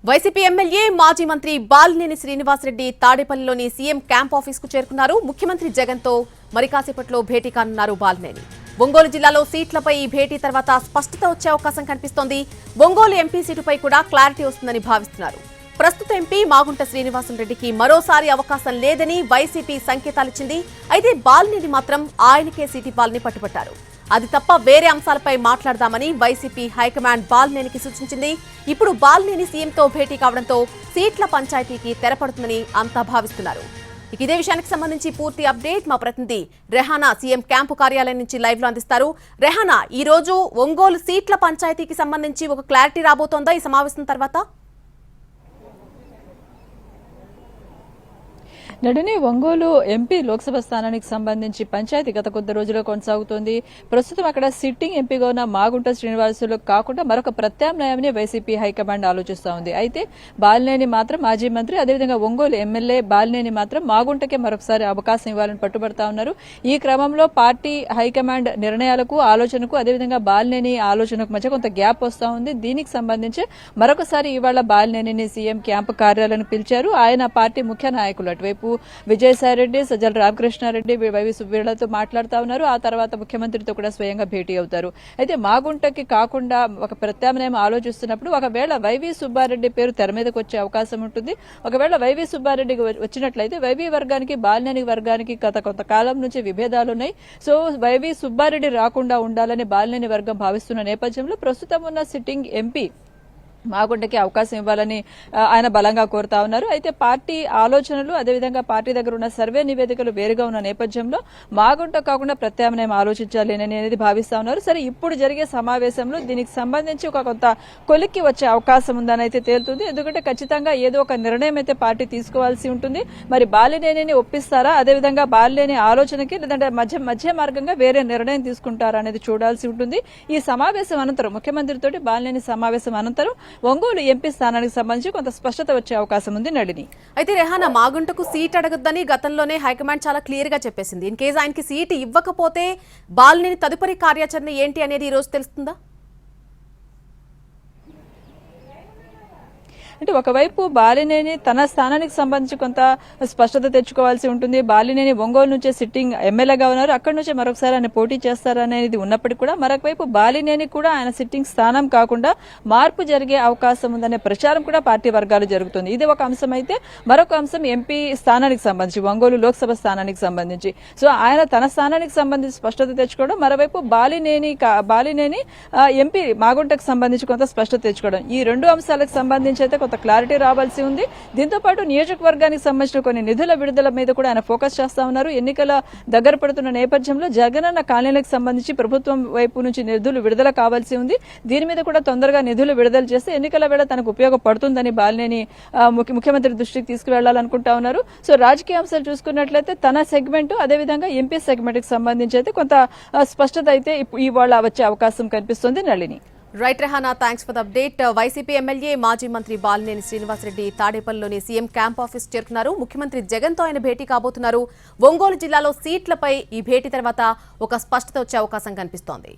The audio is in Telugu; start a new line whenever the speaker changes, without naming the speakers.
వైసీపీ ఎమ్మెల్యే మాజీ మంత్రి బాలినేని శ్రీనివాసరెడ్డి తాడేపల్లిలోని సీఎం క్యాంప్ ఆఫీస్ కు చేరుకున్నారు. ముఖ్యమంత్రి జగన్ తో మరి కాసేపట్లో భేటీ కానున్నారు బాలినేని. ఒంగోలు జిల్లాలో సీట్లపై ఈ భేటీ తర్వాత స్పష్టత వచ్చే అవకాశం కనిపిస్తోంది. ఒంగోలు ఎంపీ సీటుపై కూడా క్లారిటీ వస్తుందని భావిస్తున్నారు. ప్రస్తుత ఎంపీ మాగుంట శ్రీనివాసరెడ్డికి మరోసారి అవకాశం లేదని వైసీపీ సంకేతాలిచ్చింది. అయితే బాలినేని మాత్రం ఆయనకే సీటు ఇవ్వాలని పట్టుబట్టారు. అది తప్ప వేరే అంశాలపై మాట్లాడదామని వైసీపీ హైకమాండ్ బాలినేనికి సూచించింది. ఇప్పుడు బాలినేని సీఎంతో భేటీ కావడంతో సీట్ల పంచాయతీకి తెరపడుతుందని అంతా భావిస్తున్నారు. ఇదే విషయానికి సంబంధించి పూర్తి అప్డేట్ మా ప్రతినిధి రెహానా సీఎం క్యాంపు కార్యాలయం నుంచి లైవ్ లో అందిస్తారు. రెహానా, ఈ రోజు ఒంగోలు సీట్ల పంచాయతీకి సంబంధించి ఒక క్లారిటీ రాబోతోందా ఈ సమావేశం తర్వాత?
నడిని ఒంగోలు ఎంపీ లోక్సభ స్థానానికి సంబంధించి పంచాయతీ గత కొద్ది రోజుల్లో కొనసాగుతోంది. ప్రస్తుతం అక్కడ సిట్టింగ్ ఎంపీగా ఉన్న మాగుంట శ్రీనివాసులు కాకుండా మరొక ప్రత్యామ్నాయాన్ని వైసీపీ హైకమాండ్ ఆలోచిస్తూ ఉంది. అయితే బాలినేని మాత్రం మాజీ మంత్రి, అదేవిధంగా ఒంగోలు ఎమ్మెల్యే బాలినేని మాత్రం మాగుంటకే మరొకసారి అవకాశం ఇవ్వాలని పట్టుబడతా ఉన్నారు. ఈ క్రమంలో పార్టీ హైకమాండ్ నిర్ణయాలకు, ఆలోచనకు, అదేవిధంగా బాలినేని ఆలోచనకు మధ్య కొంత గ్యాప్ వస్తూ ఉంది. దీనికి సంబంధించి మరొకసారి ఇవాళ బాలినేనిని సీఎం క్యాంపు కార్యాలయాన్ని పిలిచారు. ఆయన పార్టీ ముఖ్య నాయకులు అటువైపు విజయసాయిరెడ్డి, సజ్జల రామకృష్ణారెడ్డి, వైవి సుబ్బీళ్లతో మాట్లాడుతూ ఉన్నారు. ఆ తర్వాత ముఖ్యమంత్రితో కూడా స్వయంగా భేటీ అవుతారు. అయితే మాగుంటకి కాకుండా ఒక ప్రత్యామ్నాయం ఆలోచిస్తున్నప్పుడు ఒకవేళ వైవి సుబ్బారెడ్డి పేరు తెర మీదకి వచ్చే అవకాశం ఉంటుంది. ఒకవేళ వైవి సుబ్బారెడ్డికి వచ్చినట్లయితే వైవి వర్గానికి, బాలినేని వర్గానికి గత కొంతకాలం నుంచి విభేదాలున్నాయి. సో వైవి సుబ్బారెడ్డి రాకుండా ఉండాలని బాలినేని వర్గం భావిస్తున్న నేపథ్యంలో ప్రస్తుతం ఉన్న సిట్టింగ్ ఎంపీ మాగుంటకి అవకాశం ఇవ్వాలని ఆయన బలంగా కోరుతా ఉన్నారు. అయితే పార్టీ ఆలోచనలు, అదేవిధంగా పార్టీ దగ్గర ఉన్న సర్వే నివేదికలు వేరుగా ఉన్న నేపథ్యంలో మాగుంట కాకుండా ప్రత్యామ్నాయం ఆలోచించాలి అనేది భావిస్తా ఉన్నారు. సరే, ఇప్పుడు జరిగే సమావేశంలో దీనికి సంబంధించి ఒక కొంత కొలిక్కి వచ్చే అవకాశం ఉందని అయితే తేలుతుంది. ఎందుకంటే ఖచ్చితంగా ఏదో ఒక నిర్ణయం అయితే పార్టీ తీసుకోవాల్సి ఉంటుంది. మరి బాలినేనిని ఒప్పిస్తారా, అదేవిధంగా బాలినేని ఆలోచనకి లేదంటే మధ్య మార్గంగా వేరే నిర్ణయం తీసుకుంటారా అనేది చూడాల్సి ఉంటుంది. ఈ సమావేశం అనంతరం, ముఖ్యమంత్రితోటి బాలినేని సమావేశం అనంతరం ఒంగోలు ఎంపీ స్థానానికి సంబంధించి కొంత స్పష్టత వచ్చే అవకాశం ఉంది. నడిని
అయితే రెహానా, మాగుంటకు సీట్ అడగద్దని గతంలోనే హైకమాండ్ చాలా క్లియర్ గా చెప్పేసింది. ఇన్ కేసు ఆయనకి సీట్ ఇవ్వకపోతే బాలినేని తదుపరి కార్యాచరణ ఏంటి అనేది ఈ రోజు తెలుస్తుందా?
అంటే ఒకవైపు బాలినేని తన స్థానానికి సంబంధించి కొంత స్పష్టత తెచ్చుకోవాల్సి ఉంటుంది. బాలినేని ఒంగోలు నుంచే సిట్టింగ్ ఎమ్మెల్యేగా ఉన్నారు. అక్కడి నుంచే మరొకసారి ఆయన పోటీ చేస్తారనేది ఉన్నప్పటికీ కూడా మరొకవైపు బాలినేని కూడా ఆయన సిట్టింగ్ స్థానం కాకుండా మార్పు జరిగే అవకాశం ఉందనే ప్రచారం కూడా పార్టీ వర్గాలు జరుగుతుంది. ఇది ఒక అంశం. అయితే మరొక అంశం ఎంపీ స్థానానికి సంబంధించి, ఒంగోలు లోక్సభ స్థానానికి సంబంధించి. సో ఆయన తన స్థానానికి సంబంధించి స్పష్టత తెచ్చుకోవడం, మరోవైపు బాలినేని ఎంపీ మాగుంటకు సంబంధించి కొంత స్పష్టత తెచ్చుకోవడం, ఈ రెండు అంశాలకు సంబంధించి అయితే కొంత క్లారిటీ రావాల్సి ఉంది. దీంతో పాటు నియోజకవర్గానికి సంబంధించిన కొన్ని నిధుల విడుదల మీద కూడా ఆయన ఫోకస్ చేస్తా ఉన్నారు. ఎన్నికల దగ్గర పడుతున్న నేపథ్యంలో జగనన్న కాలనీలకు సంబంధించి ప్రభుత్వం వైపు నుంచి నిధులు విడుదల కావాల్సి ఉంది. దీని మీద కూడా తొందరగా నిధులు విడుదల చేస్తే ఎన్నికల వేళ తనకు ఉపయోగపడుతుందని బాలినేని ముఖ్యమంత్రి దృష్టికి తీసుకువెళ్లాలనుకుంటా ఉన్నారు. సో రాజకీయ అంశాలు చూసుకున్నట్లయితే తన సెగ్మెంట్, అదేవిధంగా ఎంపీ సెగ్మెంట్ కి సంబంధించి అయితే కొంత స్పష్టత అయితే ఇవాళ వచ్చే అవకాశం కనిపిస్తుంది. Nalini
right Rehana, thanks for the update. YCP MLA మాజీ మంత్రి బాలినేని శ్రీనివాసరెడ్డి తాడేపల్లిలోని సీఎం క్యాంప్ ఆఫీస్ చేరుకున్నారు. ముఖ్యమంత్రి జగన్ తో ఆయన భేటీ కాబోతున్నారు. ఒంగోలు జిల్లాలో సీట్లపై ఈ భేటీ తర్వాత ఒక స్పష్టత వచ్చే అవకాశం కనిపిస్తోంది.